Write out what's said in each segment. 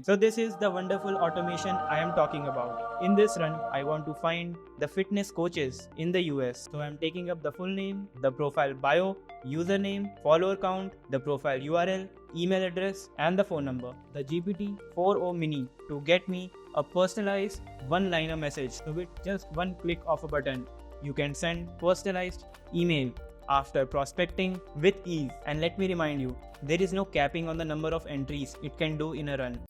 So this is the wonderful automation I am talking about. In this run, I want to find the fitness coaches in the US. So I'm taking up the full name, the profile bio, username, follower count, the profile URL, email address and the phone number. The GPT-4o mini to get me a personalized one-liner message. So with just one click of a button, you can send personalized email after prospecting with ease. And let me remind you, there is no capping on the number of entries it can do in a run.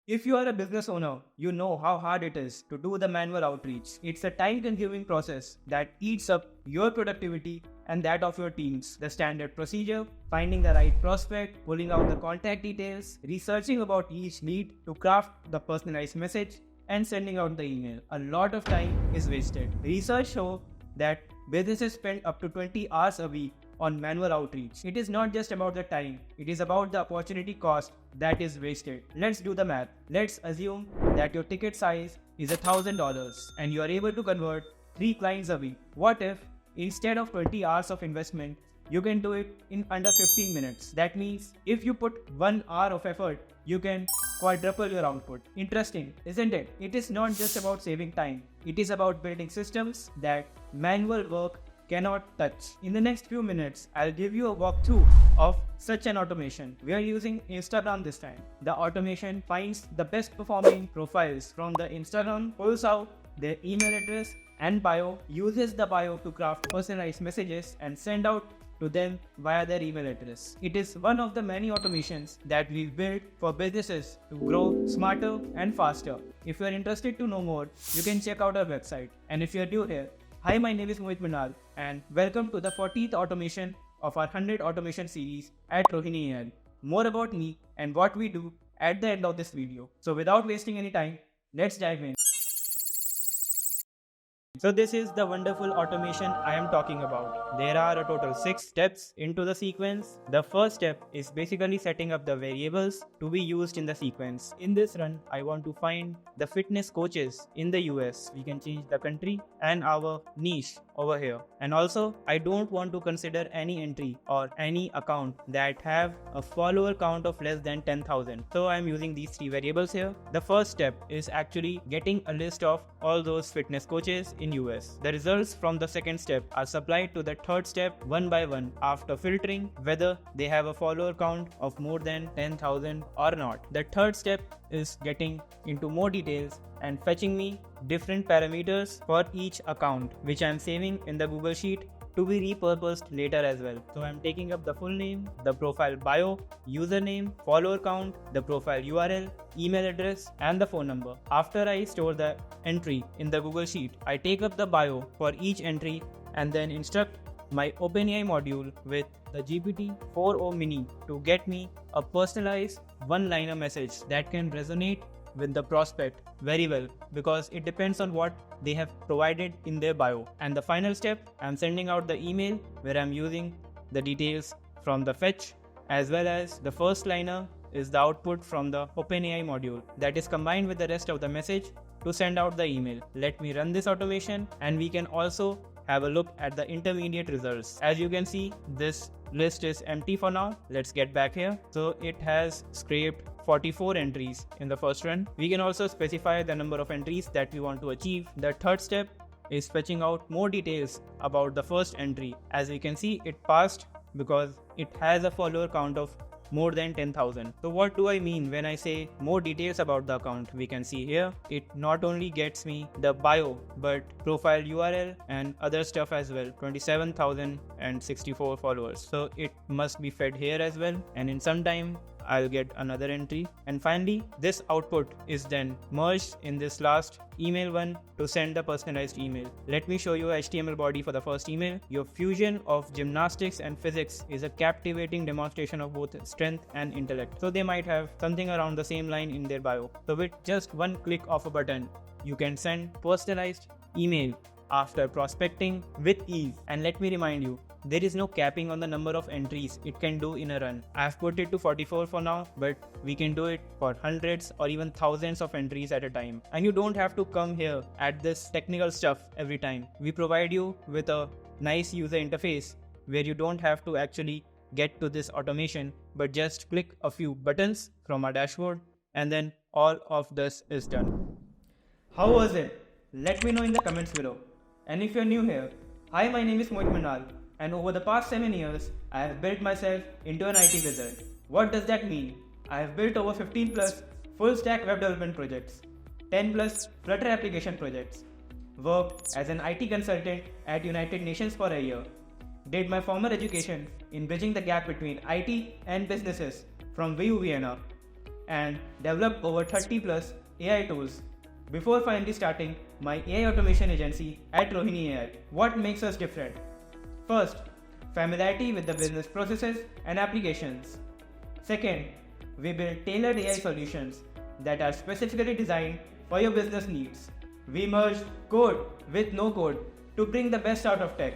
If you are a business owner, you know how hard it is to do the manual outreach. It's a time-consuming process that eats up your productivity and that of your teams. The standard procedure, finding the right prospect, pulling out the contact details, researching about each lead to craft the personalized message, and sending out the email. A lot of time is wasted. Research shows that businesses spend up to 20 hours a week on manual outreach. It is not just about the time, it is about the opportunity cost that is wasted. Let's do the math. Let's assume that your ticket size is $1,000 and you are able to convert 3 clients a week. What if instead of 20 hours of investment, you can do it in under 15 minutes? That means if you put 1 hour of effort, you can quadruple your output. Interesting, isn't it? It is not just about saving time. It is about building systems that manual work cannot touch. In the next few minutes, I'll give you a walkthrough of such an automation. We are using Instagram this time. The automation finds the best performing profiles from the Instagram, pulls out their email address and bio, uses the bio to craft personalized messages and send out to them via their email address. It is one of the many automations that we've built for businesses to grow smarter and faster. If you are interested to know more, you can check out our website. And if you are new here, hi, my name is Mohit Minal and welcome to the 40th automation of our 100 automation series at Rohini AI. More about me and what we do at the end of this video. So without wasting any time, let's dive in. So this is the wonderful automation I am talking about. There are a total 6 steps into the sequence. The first step is basically setting up the variables to be used in the sequence. In this run, I want to find the fitness coaches in the US. We can change the country and our niche over here. And also, I don't want to consider any entry or any account that have a follower count of less than 10,000. So I'm using these 3 variables here. The first step is actually getting a list of all those fitness coaches in US. The results from the second step are supplied to the third step one by one after filtering whether they have a follower count of more than 10,000 or not. The third step is getting into more details and fetching me different parameters for each account, which I am saving in the Google Sheet to be repurposed later as well. So I'm taking up the full name, the profile bio, username, follower count, the profile URL, email address and the phone number. After I store the entry in the Google Sheet, I take up the bio for each entry and then instruct my OpenAI module with the GPT-4o mini to get me a personalized one-liner message that can resonate with the prospect very well because it depends on what they have provided in their bio. And the final step, I'm sending out the email where I'm using the details from the fetch as well as the first liner is the output from the OpenAI module that is combined with the rest of the message to send out the email. Let me run this automation and we can also have a look at the intermediate results. As you can see, this list is empty for now. Let's get back here. So it has scraped 44 entries in the first run. We can also specify the number of entries that we want to achieve. The third step is fetching out more details about the first entry. As we can see, it passed because it has a follower count of more than 10,000. So what do I mean when I say more details about the account? We can see here, it not only gets me the bio, but profile URL and other stuff as well. 27,064 followers. So it must be fed here as well. And in some time, I'll get another entry. And finally, this output is then merged in this last email one to send the personalized email. Let me show you HTML body for the first email. Your fusion of gymnastics and physics is a captivating demonstration of both strength and intellect. So they might have something around the same line in their bio. So with just one click of a button, you can send personalized email after prospecting with ease. And let me remind you, there is no capping on the number of entries it can do in a run. I've put it to 44 for now, but we can do it for hundreds or even thousands of entries at a time. And you don't have to come here at this technical stuff every time. We provide you with a nice user interface where you don't have to actually get to this automation but just click a few buttons from our dashboard and then all of this is done. How was it? Let me know in the comments below. And if you're new here, hi, my name is Mohit Manal, and over the past 7 years, I have built myself into an IT wizard. What does that mean? I have built over 15 plus full stack web development projects, 10 plus Flutter application projects, worked as an IT consultant at United Nations for a year, did my formal education in bridging the gap between IT and businesses from VU Vienna, and developed over 30 plus AI tools before finally starting my AI automation agency at Rohini AI. What makes us different? First, familiarity with the business processes and applications. Second, we build tailored AI solutions that are specifically designed for your business needs. We merge code with no code to bring the best out of tech.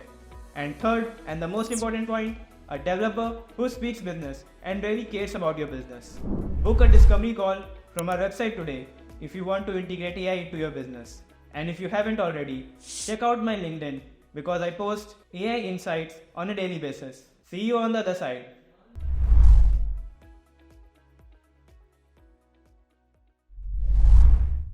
And third, and the most important point, a developer who speaks business and really cares about your business. Book a discovery call from our website today if you want to integrate AI into your business. And if you haven't already, check out my LinkedIn because I post AI insights on a daily basis. See you on the other side.